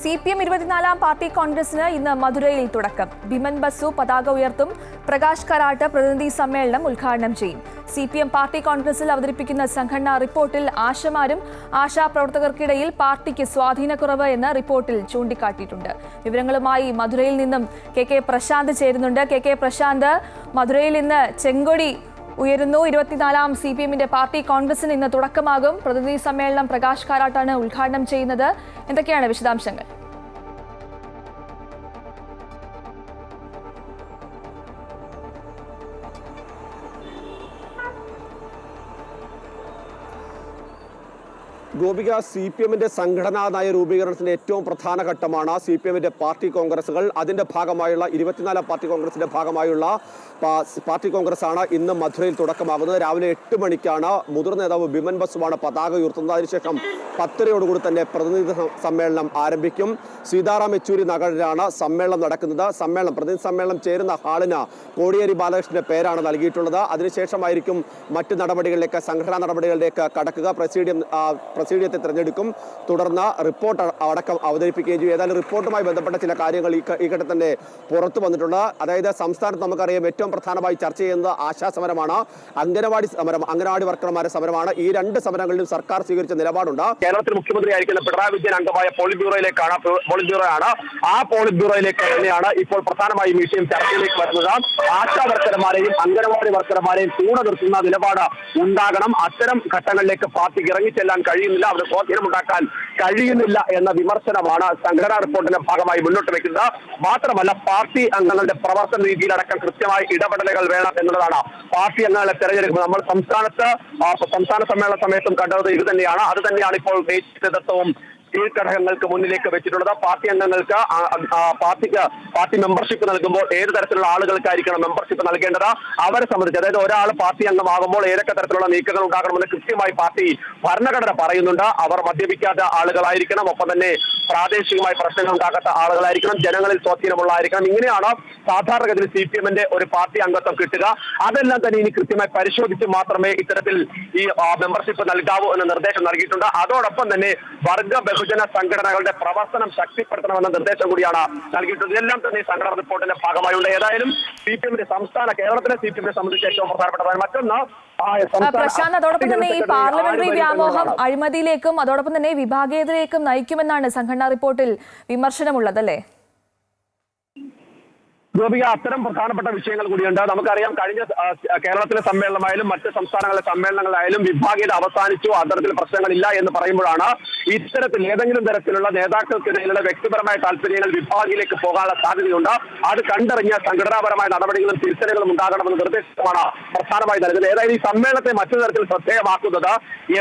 CPM 24-ാം party കോൺഗ്രസിന് ഇന്ന് മധുരയിൽ തുടക്കം. ബിമൻ ബസു പതാക ഉയർത്തും. പ്രകാശ് കരാട്ട് പ്രതിനിധി സമ്മേളനം ഉദ്ഘാടനം ചെയ്യും. CPM പാർട്ടി കോൺഗ്രസിൽ അവതരിപ്പിക്കുന്ന സംഘടനാ റിപ്പോർട്ടിൽ ആശമാരും ആശാപ്രവർത്തകർക്കിടയിൽ പാർട്ടിക്ക് സ്വാധീനക്കുറവ് എന്ന് റിപ്പോർട്ടിൽ ചൂണ്ടിക്കാട്ടിയിട്ടുണ്ട്. വിവരങ്ങളുമായി മധുരയിൽ നിന്നും KK പ്രശാന്ത് ചേരുന്നുണ്ട്. KK പ്രശാന്ത്, മധുരയിൽ ഇന്ന് ചെങ്കൊടി ഉയരുന്നു. 24-ാം CPM-ന്റെ പാർട്ടി കോൺഗ്രസിന് ഇന്ന് തുടക്കമാകും. പ്രതിനിധി സമ്മേളനം പ്രകാശ് കാരാട്ടാണ് ഉദ്ഘാടനം ചെയ്യുന്നത്. എന്തൊക്കെയാണ് വിശദാംശങ്ങൾ? ഗോപിക, CPM-ന്റെ സംഘടനാ നയ രൂപീകരണത്തിന്റെ ഏറ്റവും പ്രധാന ഘട്ടമാണ് CPM-ന്റെ പാർട്ടി കോൺഗ്രസുകൾ. അതിന്റെ ഭാഗമായുള്ള 24-ാം പാർട്ടി കോൺഗ്രസിന്റെ ഭാഗമായുള്ള പാർട്ടി കോൺഗ്രസാണ് ഇന്ന് മധുരയിൽ തുടക്കമാകുന്നത്. രാവിലെ 8 മണിക്കാണ് മുതിർന്ന നേതാവ് ബിമൻ ബസുവാണ് പതാക ഉയർത്തുന്നത്. അതിനുശേഷം 10:30 തന്നെ പ്രതിനിധി സമ്മേളനം ആരംഭിക്കും. സീതാറാം യെച്ചൂരി നഗറിലാണ് സമ്മേളനം നടക്കുന്നത്. പ്രതിനിധി സമ്മേളനം ചേരുന്ന ഹാളിന് കോടിയേരി ബാലകൃഷ്ണന്റെ പേരാണ് നൽകിയിട്ടുള്ളത്. അതിനുശേഷമായിരിക്കും മറ്റ് നടപടികളിലേക്ക്, സംഘടനാ നടപടികളിലേക്ക് കടക്കുക. പ്രസിഡീയത്തെ തിരഞ്ഞെടുക്കും. തുടർന്ന് റിപ്പോർട്ട് അടക്കം അവതരിപ്പിക്കുകയും ചെയ്യും. ഏതായാലും റിപ്പോർട്ടുമായി ബന്ധപ്പെട്ട ചില കാര്യങ്ങൾ ഈ ഘട്ടത്തിൽ തന്നെ പുറത്തു വന്നിട്ടുണ്ട്. അതായത് സംസ്ഥാനത്ത് നമുക്കറിയാം ഏറ്റവും പ്രധാനമായി ചർച്ച ചെയ്യുന്നത് ആശാസമരമാണ്, അംഗനവാടി വർക്കർമാരുടെ സമരമാണ്. ഈ രണ്ട് സമരങ്ങളിലും സർക്കാർ സ്വീകരിച്ച നിലപാടുണ്ട്. കേരളത്തിൽ മുഖ്യമന്ത്രിയായിരിക്കുന്ന പിണറായി വിജയൻ അംഗമായ പോളിറ്റ് ബ്യൂറോയാണ്. ആ പോളിറ്റ് ബ്യൂറോയിലേക്ക് തന്നെയാണ് ഇപ്പോൾ പ്രധാനമായും വിഷയം ചർച്ചയിലേക്ക് വരുന്നത്. ആശാ വർക്കർമാരെയും അംഗനവാടി വർക്കർമാരെയും കൂടെ നിർത്തുന്ന നിലപാട് ഉണ്ടാകണം. അത്തരം ഘട്ടങ്ങളിലേക്ക് പാർട്ടിക്ക് ഇറങ്ങിച്ചെല്ലാൻ കഴിയുന്നില്ല, അവിടെ സ്വാധീനമുണ്ടാക്കാൻ കഴിയുന്നില്ല എന്ന വിമർശനമാണ് സംഘടനാ റിപ്പോർട്ടിന്റെ ഭാഗമായി മുന്നോട്ട് വെക്കുന്നത്. മാത്രമല്ല, പാർട്ടി അംഗങ്ങളുടെ പ്രവർത്തന രീതിയിലടക്കം കൃത്യമായ ഇടപെടലുകൾ വേണം എന്നുള്ളതാണ്. പാർട്ടി അംഗങ്ങളെ തെരഞ്ഞെടുക്കുന്നത് നമ്മൾ സംസ്ഥാന സമ്മേളന സമയത്തും കണ്ടത് ഇത് തന്നെയാണ്. അത് തന്നെയാണ് ഇപ്പോൾ ദേശീയ നേതൃത്വവും കീഴ്ഘടകങ്ങൾക്ക് മുന്നിലേക്ക് വെച്ചിട്ടുള്ളത്. പാർട്ടി അംഗങ്ങൾക്ക് പാർട്ടി മെമ്പർഷിപ്പ് നൽകുമ്പോൾ ഏത് തരത്തിലുള്ള ആളുകൾക്കായിരിക്കണം മെമ്പർഷിപ്പ് നൽകേണ്ടത്, അവരെ സംബന്ധിച്ച്, അതായത് ഒരാൾ പാർട്ടി അംഗമാകുമ്പോൾ ഏതൊക്കെ തരത്തിലുള്ള നീക്കങ്ങൾ ഉണ്ടാകണമെന്ന് കൃത്യമായി പാർട്ടി ഭരണഘടന പറയുന്നുണ്ട്. അവർ മദ്യപിക്കാത്ത ആളുകളായിരിക്കണം, ഒപ്പം തന്നെ പ്രാദേശികമായി പ്രശ്നങ്ങൾ ഉണ്ടാക്കാത്ത ആളുകളായിരിക്കണം, ജനങ്ങളിൽ സ്വാധീനമുള്ളതായിരിക്കണം. ഇങ്ങനെയാണ് സാധാരണഗതിയിൽ CPM-ന്റെ ഒരു പാർട്ടി അംഗത്വം കിട്ടുക. അതെല്ലാം തന്നെ ഇനി കൃത്യമായി പരിശോധിച്ച് മാത്രമേ ഇത്തരത്തിൽ ഈ മെമ്പർഷിപ്പ് നൽകാവൂ എന്ന നിർദ്ദേശം നൽകിയിട്ടുണ്ട്. അതോടൊപ്പം തന്നെ വർഗ ബഹുജന സംഘടനകളുടെ പ്രവർത്തനം ശക്തിപ്പെടുത്തണമെന്ന നിർദ്ദേശം കൂടിയാണ് നൽകിയിട്ടുള്ളത്. ഇതെല്ലാം തന്നെ സംഘടന റിപ്പോർട്ടിന്റെ ഭാഗമായുണ്ട്. ഏതായാലും കേരളത്തിലെ CPM-നെ സംബന്ധിച്ച് ഏറ്റവും പ്രധാനപ്പെട്ടതാണ്. മറ്റൊന്ന് പ്രശാന്ത്, അതോടൊപ്പം തന്നെ ഈ പാർലമെന്ററി വ്യാമോഹം അഴിമതിയിലേക്കും അതോടൊപ്പം തന്നെ വിഭാഗീയതയിലേക്കും നയിക്കുമെന്നാണ് സംഘടനാ റിപ്പോർട്ടിൽ വിമർശനമുള്ളത്, ഗോപിക, അത്തരം പ്രധാനപ്പെട്ട വിഷയങ്ങൾ കൂടിയുണ്ട്. നമുക്കറിയാം, കഴിഞ്ഞ കേരളത്തിലെ സമ്മേളനമായാലും മറ്റ് സംസ്ഥാനങ്ങളിലെ സമ്മേളനങ്ങളായാലും വിഭാഗീയത അവസാനിച്ചു, അത്തരത്തിൽ പ്രശ്നങ്ങളില്ല എന്ന് പറയുമ്പോഴാണ് ഇത്തരത്തിൽ ഏതെങ്കിലും തരത്തിലുള്ള നേതാക്കൾക്കിടയിലുള്ള വ്യക്തിപരമായ താല്പര്യങ്ങൾ വിഭാഗീയയിലേക്ക് പോകാനുള്ള സാധ്യതയുണ്ട്. അത് കണ്ടറിഞ്ഞ സംഘടനാപരമായ നടപടികളും തിരിച്ചടികളും ഉണ്ടാകണമെന്ന നിർദ്ദേശമാണ് പ്രധാനമായി നൽകുന്നത്. ഏതായാലും ഈ സമ്മേളനത്തെ മറ്റു തരത്തിൽ ശ്രദ്ധേയമാക്കുന്നത്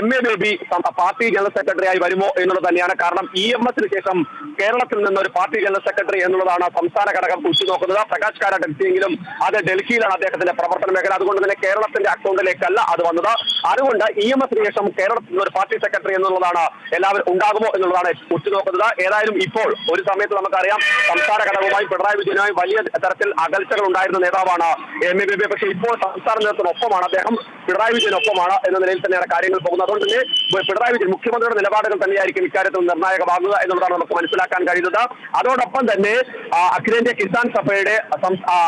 MA ബേബി പാർട്ടി ജനറൽ സെക്രട്ടറിയായി വരുമോ എന്നുള്ളത് തന്നെയാണ്. കാരണം EMS-ന് ശേഷം കേരളത്തിൽ നിന്നൊരു പാർട്ടി ജനറൽ സെക്രട്ടറി എന്നുള്ളതാണ് സംസ്ഥാന ഘടകം ഉറ്റുനോക്കുന്നത്. പ്രകാശ് കാരാട്ട് എത്തിയെങ്കിലും അത് ഡൽഹിയിലാണ് അദ്ദേഹത്തിന്റെ പ്രവർത്തന മേഖല. അതുകൊണ്ട് തന്നെ കേരളത്തിന്റെ അക്കൗണ്ടിലേക്കല്ല അത് വന്നത്. അതുകൊണ്ട് EMS-ന് ശേഷം കേരളത്തിൽ നിന്ന് ഒരു പാർട്ടി സെക്രട്ടറി എന്നുള്ളതാണ് എല്ലാവരും ഉണ്ടാകുമോ എന്നുള്ളതാണ് ഉറ്റുനോക്കുന്നത്. ഏതായാലും ഇപ്പോൾ ഒരു സമയത്ത് നമുക്കറിയാം, സംസ്ഥാന ഘടകവുമായി പിണറായി വിജയനുമായി വലിയ തരത്തിൽ അകൽച്ചകൾ ഉണ്ടായിരുന്ന നേതാവാണ് MA ബേബി. പക്ഷേ ഇപ്പോൾ സംസ്ഥാന നേതൃത്വത്തിനൊപ്പമാണ് അദ്ദേഹം, പിണറായി വിജയനൊപ്പമാണ് എന്ന നിലയിൽ തന്നെയാണ് കാര്യങ്ങൾ പോകുന്നത്. അതുകൊണ്ട് തന്നെ പിണറായി വിജയൻ മുഖ്യമന്ത്രിയുടെ നിലപാടുകൾ തന്നെയായിരിക്കും ഇക്കാര്യത്തിൽ നിർണായകമാകുക എന്നുള്ളതാണ് നമുക്ക് മനസ്സിലാക്കാൻ കഴിയുന്നത്. അതോടൊപ്പം തന്നെ അഖിലേന്ത്യാ കിസാൻ സഭയുടെ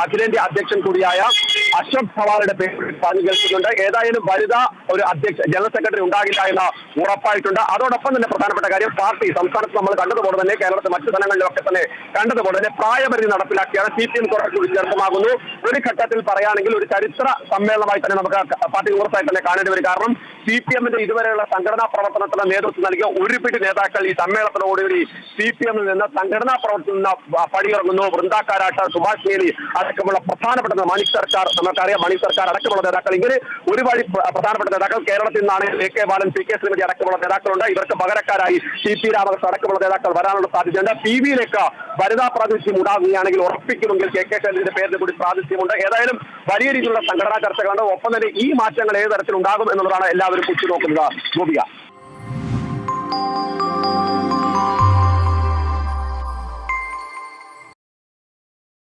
അഖിലേന്ത്യാ അധ്യക്ഷൻ കൂടിയായ അഷ്റഫ് ധവാന്റെ പേര് പറഞ്ഞു കേൾക്കുന്നുണ്ട്. ഏതായാലും വനിതാ ഒരു ജനറൽ സെക്രട്ടറി ഉണ്ടാകില്ല എന്ന് ഉറപ്പായിട്ടുണ്ട്. അതോടൊപ്പം തന്നെ പ്രധാനപ്പെട്ട കാര്യം, പാർട്ടി സംസ്ഥാനത്ത് നമ്മൾ കണ്ടതുപോലെ തന്നെ കേരളത്തിലെ മറ്റു സ്ഥലങ്ങളിലൊക്കെ തന്നെ കണ്ടതുപോലെ തന്നെ പ്രായപരിധി നടപ്പിലാക്കിയാണ്. CPM കുറച്ചുകൂടി ചെറുപ്പമാകുന്നു. ഒരു ഘട്ടത്തിൽ പറയുകയാണെങ്കിൽ ഒരു ചരിത്ര സമ്മേളനമായി തന്നെ നമുക്ക് പാർട്ടി കോൺഗ്രസായി തന്നെ കാണേണ്ടി വരും. കാരണം CPM-ന്റെ ഇതുവരെയുള്ള സംഘടനാ പ്രവർത്തനത്തിന് നേതൃത്വം നൽകിയ ഒരു പിടി നേതാക്കൾ ഈ സമ്മേളനത്തോടുകൂടി CPM-ൽ നിന്ന് സംഘടനാ പ്രവർത്തന പടിയിറങ്ങുന്നു. വൃന്ദ കാരാട്ട്, സുഭാഷ് മേലി അടക്കമുള്ള പ്രധാനപ്പെട്ട മണി സർക്കാർ, നമുക്കറിയാം മണി സർക്കാർ അടക്കമുള്ള നേതാക്കൾ, ഇങ്ങനെ ഒരുപാട് പ്രധാനപ്പെട്ട നേതാക്കൾ കേരളത്തിൽ നിന്നാണ്. AK ബാലൻ, PK ശ്രീമതി അടക്കമുള്ള നേതാക്കളുണ്ട്. ഇവർക്ക് പകരക്കാരായി CP രാമകൃഷ്ണൻ അടക്കമുള്ള നേതാക്കൾ വരാനുള്ള സാധ്യതയുണ്ട്. PV-യിലേക്ക് വനിതാ പ്രാതിനിധ്യം ഉണ്ടാകുകയാണെങ്കിൽ ഉറപ്പിക്കുമെങ്കിൽ KK ശൈലജയുടെ പേരിൽ കൂടി പ്രാതിനിധ്യമുണ്ട്. ഏതായാലും വലിയ രീതിയിലുള്ള സംഘടനാ ചർച്ചകളുണ്ട്. ഒപ്പം തന്നെ ഈ മാറ്റങ്ങൾ ഏത് തരത്തിൽ ഉണ്ടാകും എന്നുള്ളതാണ് എല്ലാവരും ഉറ്റുനോക്കുന്നത്. ഗോപിക.